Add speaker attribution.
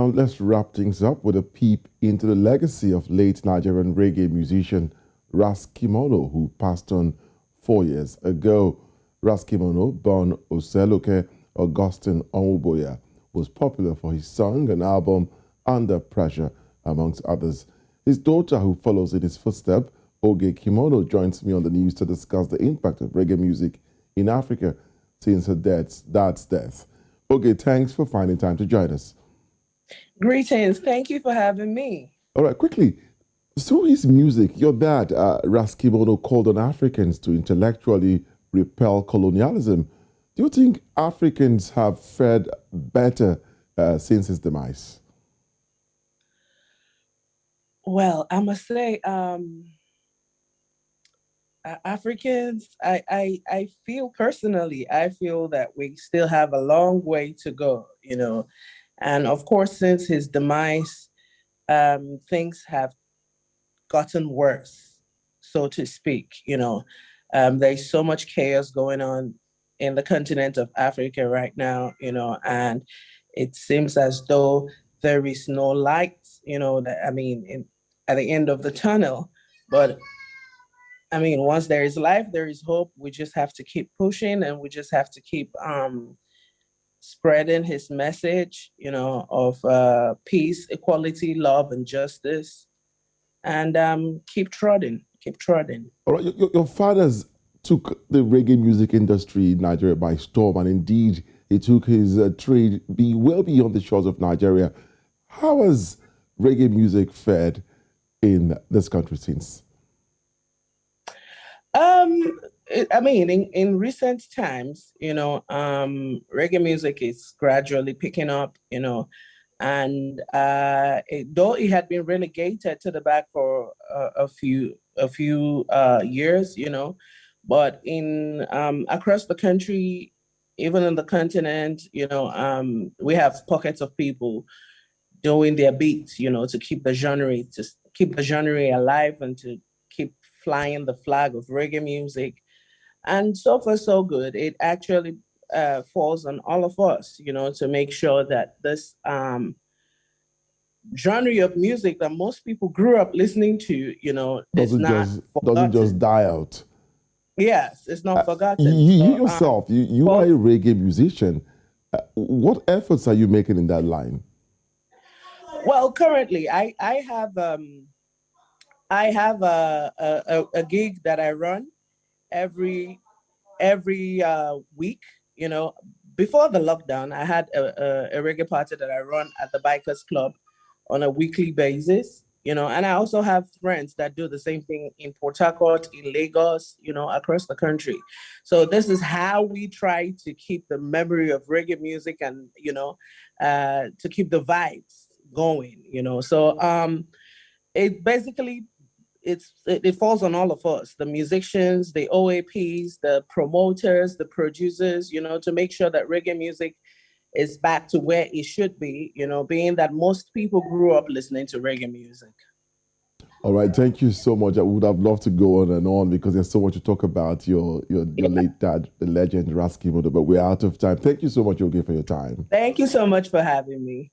Speaker 1: now let's wrap things up with a peep into the legacy of late Nigerian reggae musician Ras Kimono, who passed on 4 years ago. Ras Kimono, born Oseloke Augustine Onwubuya, was popular for his song and album Under Pressure, amongst others. His daughter, who follows in his footsteps, Oge Kimono, joins me on the news to discuss the impact of reggae music in Africa since her dad's death. Oge, thanks for finding time to join us.
Speaker 2: Greetings. Thank you for having me.
Speaker 1: All right, quickly. Through his music, your dad, Ras Kimono, called on Africans to intellectually repel colonialism. Do you think Africans have fared better since his demise?
Speaker 2: Well, I must say, Africans, I feel personally, I feel that we still have a long way to go, And of course, since his demise, things have gotten worse, so to speak, There's so much chaos going on in the continent of Africa right now, and it seems as though there is no light, at the end of the tunnel. But once there is life, there is hope. We just have to keep pushing, and we just have to keep spreading his message, of peace, equality, love, and justice, and keep trotting.
Speaker 1: All right, your fathers took the reggae music industry in Nigeria by storm, and indeed, he took his trade well beyond the shores of Nigeria. How has reggae music fared in this country since?
Speaker 2: In recent times, reggae music is gradually picking up, and though it had been relegated to the back for a few years, but in across the country, even in the continent, we have pockets of people doing their beats, to keep the genre alive and to keep flying the flag of reggae music. And so far, so good. It actually falls on all of us, to make sure that this genre of music that most people grew up listening to,
Speaker 1: doesn't just die out.
Speaker 2: Yes, it's not forgotten.
Speaker 1: You yourself, you are a reggae musician. What efforts are you making in that line?
Speaker 2: Well, currently, I have a gig that I run every week. Before the lockdown, I had a reggae party that I run at the Bikers Club on a weekly basis. And I also have friends that do the same thing in Port Harcourt, in Lagos, across the country. So this is how we try to keep the memory of reggae music and, to keep the vibes going, So it basically, it falls on all of us, the musicians, the OAPs, the promoters, the producers, to make sure that reggae music is back to where it should be, being that most people grew up listening to reggae music.
Speaker 1: All right, thank you so much. I would have loved to go on and on because there's so much to talk about your late dad, the legend Ras Kimono, but we're out of time. Thank you so much, Oge, for your time.
Speaker 2: Thank you so much for having me.